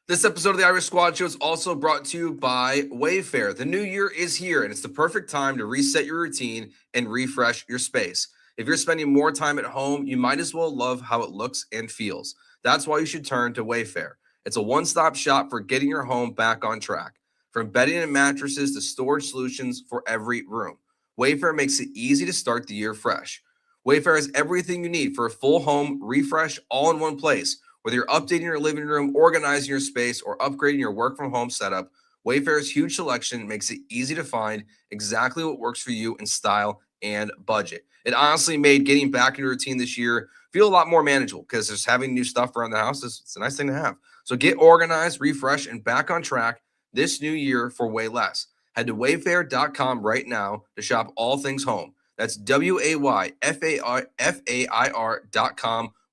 This episode of the Irish Squad Show is also brought to you by Wayfair. The new year is here, and it's the perfect time to reset your routine and refresh your space. If you're spending more time at home, you might as well love how it looks and feels. That's why you should turn to Wayfair. It's a one-stop shop for getting your home back on track. From bedding and mattresses to storage solutions for every room, Wayfair makes it easy to start the year fresh. Wayfair has everything you need for a full home refresh all in one place. Whether you're updating your living room, organizing your space, or upgrading your work-from-home setup, Wayfair's huge selection makes it easy to find exactly what works for you in style and budget. It honestly made getting back into routine this year feel a lot more manageable because just having new stuff around the house it's a nice thing to have. So get organized, refresh, and back on track this new year for way less. Head to wayfair.com right now to shop all things home. That's WAYFAIR.com.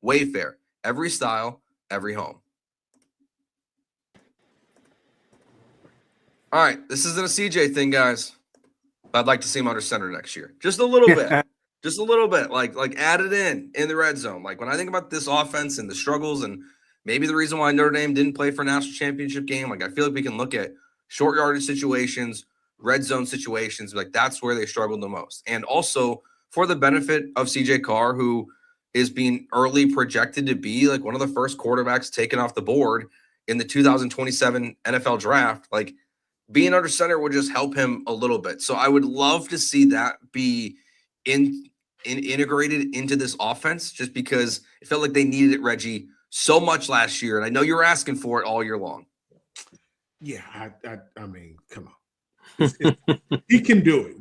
Wayfair. Every style, every home. All right, this isn't a CJ thing, guys. But I'd like to see him under center next year. Just a little bit. Just a little bit, like add it in the red zone. Like when I think about this offense and the struggles and maybe the reason why Notre Dame didn't play for a national championship game, like I feel like we can look at short yardage situations, red zone situations, like that's where they struggled the most. And also for the benefit of CJ Carr, who is being early projected to be like one of the first quarterbacks taken off the board in the 2027 NFL draft, like being under center would just help him a little bit. So I would love to see that be integrated into this offense, just because it felt like they needed it, Reggie, so much last year. And I know you were asking for it all year long. Yeah, I mean, come on. He can do it.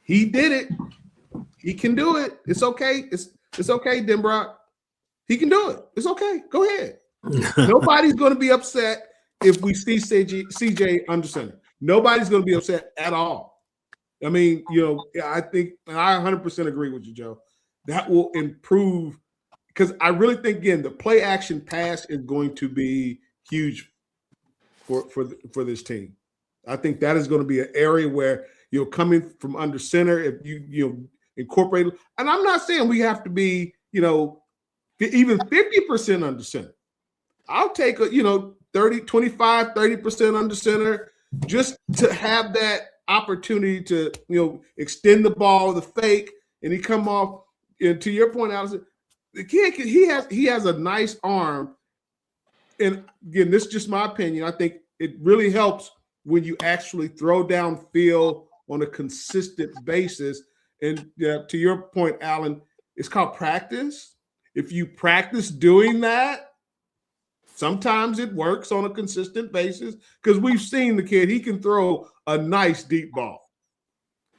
He did it. He can do it. It's okay. It's okay, Denbrock. He can do it. It's okay. Go ahead. Nobody's going to be upset if we see CJ under center. Nobody's going to be upset at all. I mean, I think, and I 100% agree with you, Joe. That will improve, because I really think, again, the play action pass is going to be huge for this team. I think that is going to be an area where coming from under center, if you incorporate, and I'm not saying we have to be even 50% under center. I'll take 25-30% under center, just to have that opportunity to extend the ball, the fake, and he come off. And to your point, Allison, the kid he has a nice arm. And again, this is just my opinion. I think it really helps when you actually throw downfield on a consistent basis. And to your point, Alan, it's called practice. If you practice doing that, sometimes it works on a consistent basis, because we've seen the kid, he can throw a nice deep ball.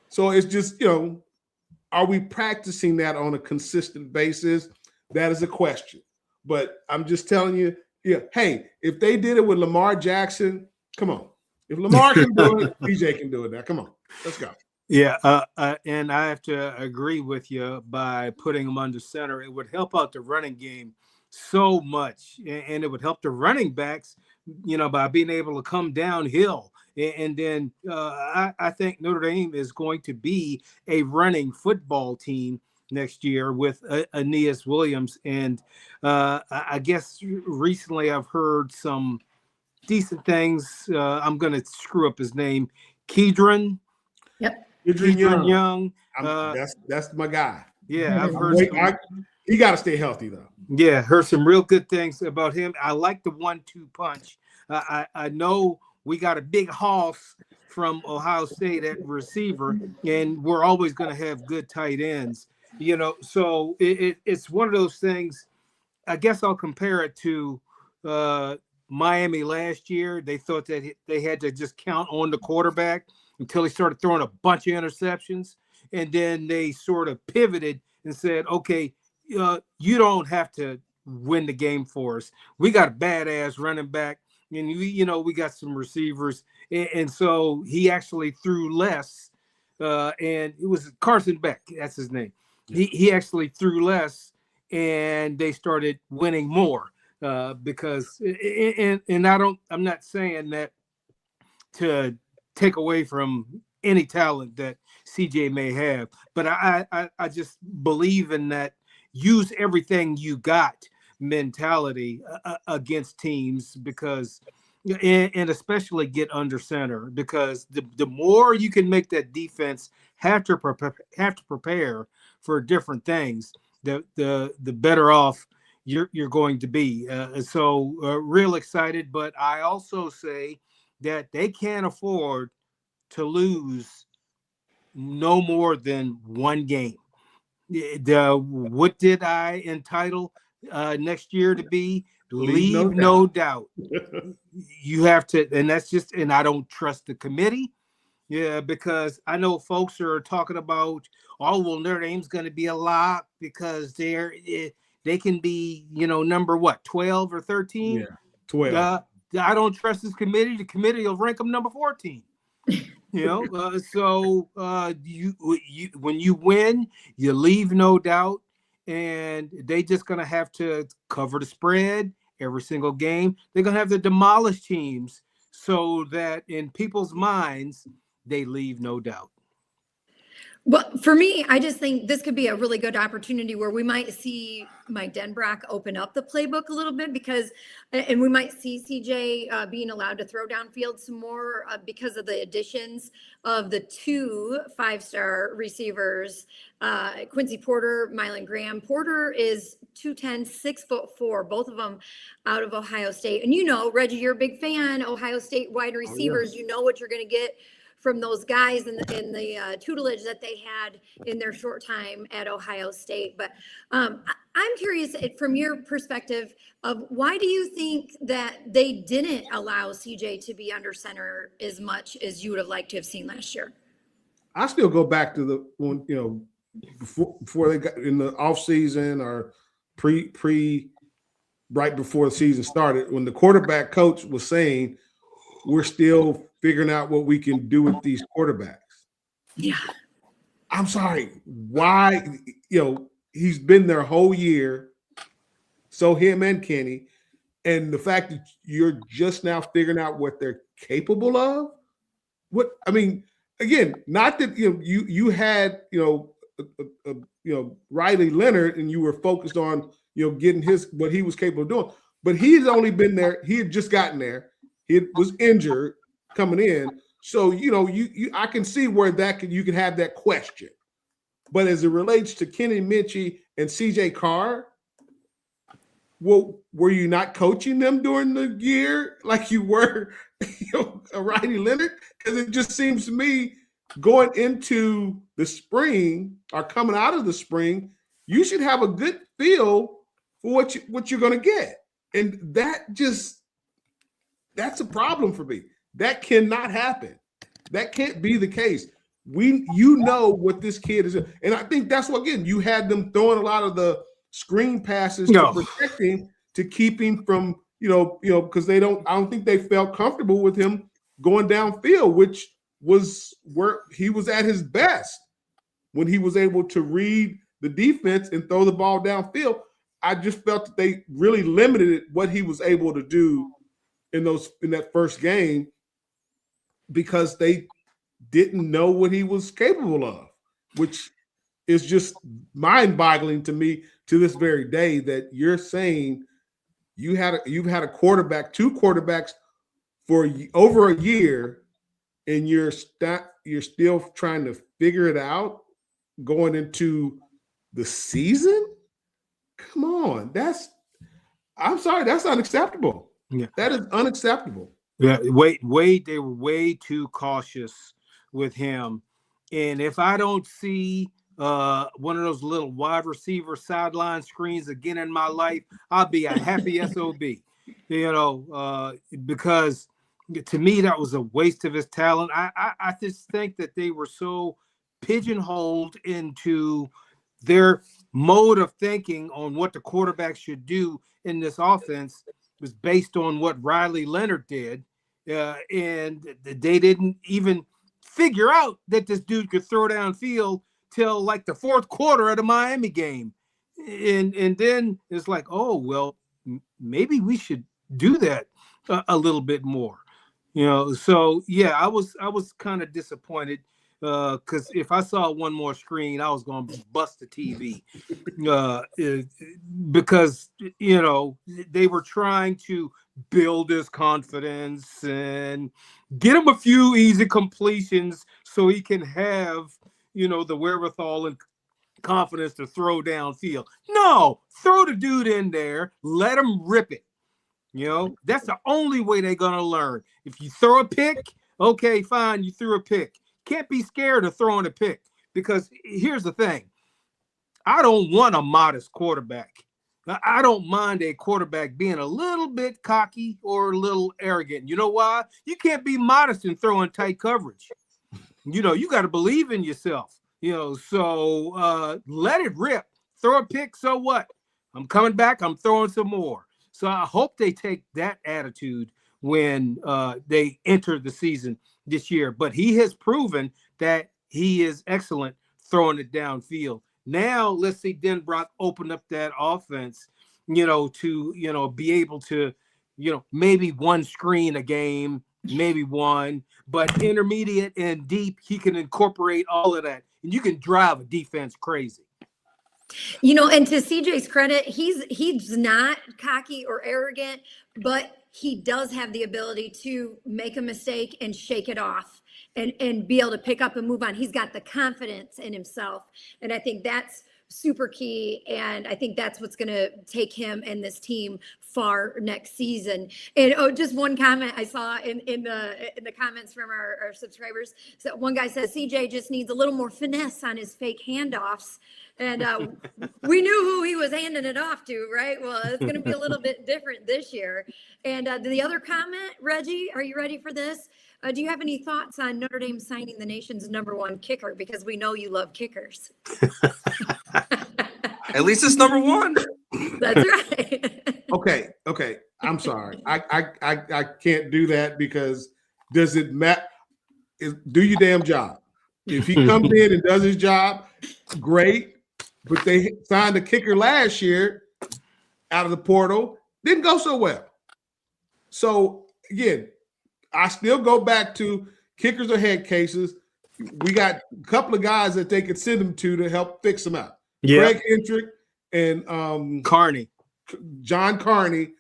So it's just, are we practicing that on a consistent basis? That is a question. But I'm just telling you, hey, if they did it with Lamar Jackson, come on. If Lamar can do it, PJ can do it now. Come on, let's go. Yeah, and I have to agree with you by putting him under center. It would help out the running game so much, and it would help the running backs, by being able to come downhill. And then I think Notre Dame is going to be a running football team next year with Aeneas Williams. And I guess recently I've heard some decent things. I'm going to screw up his name. Kedron. Yep. Kedron Young. That's my guy. Yeah, I've heard. He got to stay healthy, though. Yeah, heard some real good things about him. I like the 1-2 punch. I know we got a big hoss from Ohio State at receiver, and we're always going to have good tight ends. So it's one of those things. I guess I'll compare it to Miami last year. They thought that they had to just count on the quarterback until he started throwing a bunch of interceptions, and then they sort of pivoted and said, okay, you don't have to win the game for us. We got a badass running back, and we got some receivers, and so he actually threw less. And it was Carson Beck, that's his name. He actually threw less, and they started winning more because. And I'm not saying that to take away from any talent that CJ may have, but I just believe in that use everything you got mentality against teams, because and especially get under center, because the more you can make that defense have to prepare for different things, the better off you're going to be. So real excited, but I also say that they can't afford to lose no more than one game. What did I entitle next year to be? Leave no doubt. You have to, and that's just, and I don't trust the committee. Yeah, because I know folks are talking about, oh, well, Notre Dame's going to be a lock because they can be, number 12 or 13? Yeah, 12. I don't trust this committee. The committee will rank them number 14. So you when you win, you leave no doubt, and they just going to have to cover the spread every single game. They're going to have to demolish teams so that in people's minds, they leave no doubt. Well, for me, I just think this could be a really good opportunity where we might see Mike Denbrock open up the playbook a little bit and we might see CJ being allowed to throw downfield some more because of the additions of the 2 5-star receivers, Quincy Porter, Mylan Graham. Porter is 210, 6'4", both of them out of Ohio State. And Reggie, you're a big fan, Ohio State wide receivers. You know what you're going to get from those guys in the tutelage that they had in their short time at Ohio State. But I'm curious from your perspective of why do you think that they didn't allow CJ to be under center as much as you would have liked to have seen last year? I still go back to before they got in the off season or right before the season started, when the quarterback coach was saying, we're still figuring out what we can do with these quarterbacks. Yeah. I'm sorry. Why? He's been there a whole year. So him and Kenny. And the fact that you're just now figuring out what they're capable of. Again, not that you had Riley Leonard and you were focused on getting what he was capable of doing. But he's only been there. He had just gotten there. He was injured coming in. So, I can see where you can have that question. But as it relates to Kenny Minchey and CJ Carr, well, were you not coaching them during the year like you were Riley Leonard? Because it just seems to me going into the spring or coming out of the spring, you should have a good feel for what you're going to get. And that's a problem for me. That cannot happen. That can't be the case. What this kid is. And I think that's what, again, you had them throwing a lot of the screen passes to protect him, to keep him from, because I don't think they felt comfortable with him going downfield, which was where he was at his best when he was able to read the defense and throw the ball downfield. I just felt that they really limited what he was able to do in that first game because they didn't know what he was capable of, which is just mind-boggling to me to this very day that you're saying you've had a quarterback, 2 quarterbacks for over a year, and you're still trying to figure it out going into the season. Come on, I'm sorry, that's unacceptable. Yeah, that is unacceptable. Yeah, they were way too cautious with him. And if I don't see one of those little wide receiver sideline screens again in my life, I'll be a happy SOB. Because to me that was a waste of his talent. I just think that they were so pigeonholed into their mode of thinking on what the quarterback should do in this offense was based on what Riley Leonard did. And they didn't even figure out that this dude could throw downfield till like the fourth quarter of the Miami game. And then it's like, oh, well, maybe we should do that a little bit more. So yeah, I was kind of disappointed because if I saw one more screen, I was going to bust the TV because, they were trying to build his confidence and get him a few easy completions so he can have, the wherewithal and confidence to throw downfield. No, throw the dude in there, let him rip it. That's the only way they're going to learn. If you throw a pick, okay, fine, you threw a pick. Can't be scared of throwing a pick because here's the thing. I don't want a modest quarterback. I don't mind a quarterback being a little bit cocky or a little arrogant. You know why? You can't be modest in throwing tight coverage. You got to believe in yourself. So let it rip. Throw a pick, so what? I'm coming back. I'm throwing some more. So I hope they take that attitude when they enter the season this year. But he has proven that he is excellent throwing it downfield. Now let's see Denbrock open up that offense, to, be able to, maybe one screen a game, maybe one, but intermediate and deep, he can incorporate all of that and you can drive a defense crazy. You know, and to CJ's credit, he's not cocky or arrogant, but he does have the ability to make a mistake and shake it off and be able to pick up and move on. He's got the confidence in himself. And I think that's super key. And I think that's what's going to take him and this team far next season. And just one comment I saw in the comments from our subscribers. So one guy says CJ just needs a little more finesse on his fake handoffs. And we knew who he was handing it off to, right? Well, it's going to be a little bit different this year. And the other comment, Reggie, are you ready for this? Do you have any thoughts on Notre Dame signing the nation's #1 kicker? Because we know you love kickers. At least it's #1. That's right. Okay. I'm sorry. I can't do that because does it matter? Do your damn job. If he comes in and does his job, great. But they signed a kicker last year out of the portal. Didn't go so well. So again, I still go back to kickers are head cases. We got a couple of guys that they could send them to help fix them out. Yeah. Greg Hendrick and Carney. John Carney.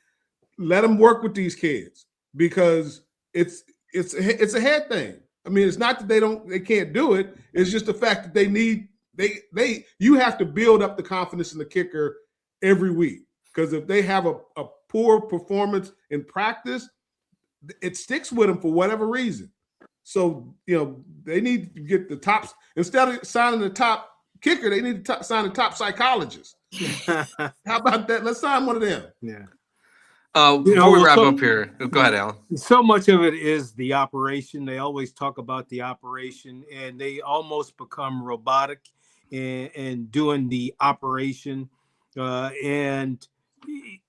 Let them work with these kids because it's a head thing. I mean, it's not that they can't do it. It's just the fact that you have to build up the confidence in the kicker every week. Because if they have a poor performance in practice, it sticks with them for whatever reason. So, they need to get the tops. Instead of signing the top kicker, they need to sign the top psychologist. How about that? Let's sign one of them. Yeah. Before we wrap up here, go ahead, Alan. So much of it is the operation. They always talk about the operation, and they almost become robotic in doing the operation. And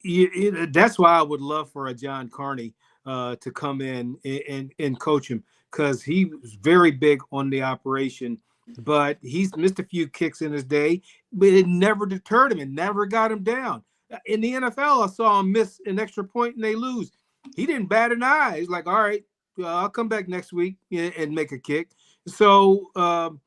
that's why I would love for a John Carney to come in and coach him, because he was very big on the operation, but he's missed a few kicks in his day, but it never deterred him and never got him down. In the NFL, I saw him miss an extra point and they lose. He didn't bat an eye. He's like, all right, I'll come back next week and make a kick. So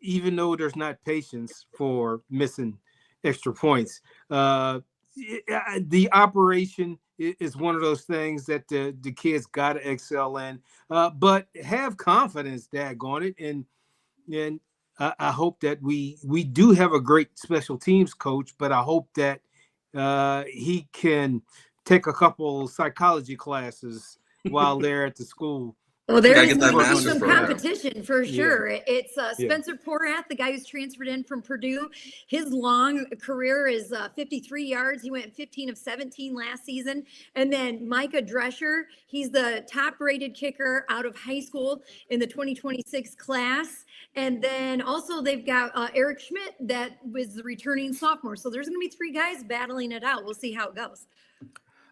even though there's not patience for missing extra points, the operation is one of those things that the kids got to excel in, but have confidence, daggone it. And I hope that we do have a great special teams coach, but I hope that he can take a couple psychology classes while they're at the school. Well, there is that going to be master's some program. competition for sure. It's Spencer Porath, the guy who's transferred in from Purdue. His long career is 53 yards. He went 15 of 17 last season. And then Micah Drescher, he's the top-rated kicker out of high school in the 2026 class. And then also they've got Eric Schmidt that was the returning sophomore. So there's going to be 3 guys battling it out. We'll see how it goes.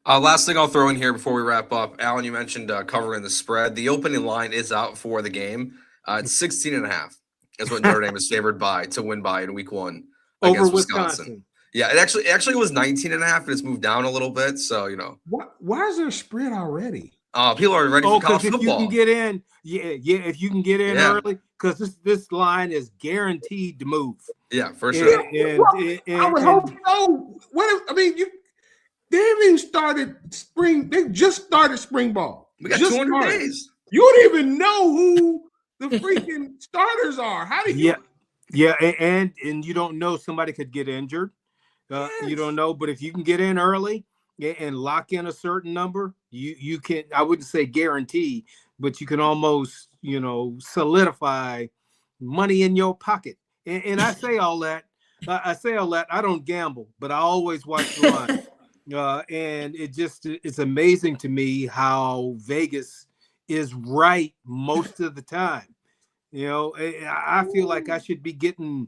Last thing I'll throw in here before we wrap up. Alan, you mentioned covering the spread. The opening line is out for the game. It's 16.5 is what Notre Dame is favored by to win by in week 1 against Over Wisconsin. Yeah, it actually was 19.5, and it's moved down a little bit. So, Why is there a spread already? People are ready for college if football. You can get in, if you can get in early, because this line is guaranteed to move. Yeah, for sure. I would hope so. They haven't even started spring. They just started spring ball. We got 200 days. You don't even know who the freaking starters are. How do you? Yeah, and you don't know, somebody could get injured. Yes. You don't know, but if you can get in early and lock in a certain number, you can. I wouldn't say guarantee, but you can almost solidify money in your pocket. And I say all that. I don't gamble, but I always watch the line. And it's amazing to me how Vegas is right most of the time. I feel like I should be getting,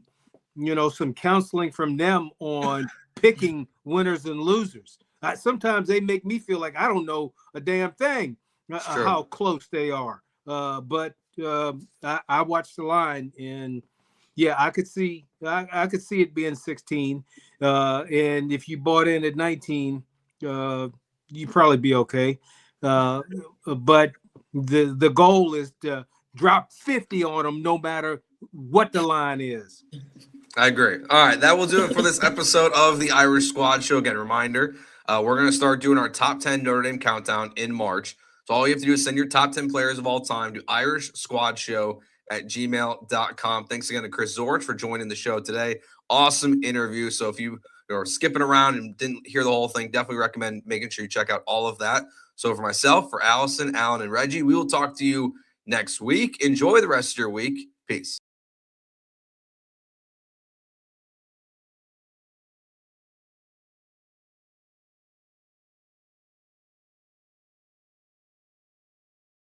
some counseling from them on picking winners and losers. Sometimes they make me feel like I don't know a damn thing how close they are. But I watched the line, and I could see it being 16. And if you bought in at 19, you'd probably be okay. But the goal is to drop 50 on them, no matter what the line is. I agree. All right, that will do it for this episode of the Irish Squad Show. Again, reminder, we're going to start doing our top 10 Notre Dame countdown in March. So all you have to do is send your top 10 players of all time to irishsquadshow@gmail.com. Thanks again to Chris Zorich for joining the show today. Awesome interview. So if you are skipping around and didn't hear the whole thing, definitely recommend making sure you check out all of that. So for myself, for Allison, Alan, and Reggie, we will talk to you next week. Enjoy the rest of your week. Peace.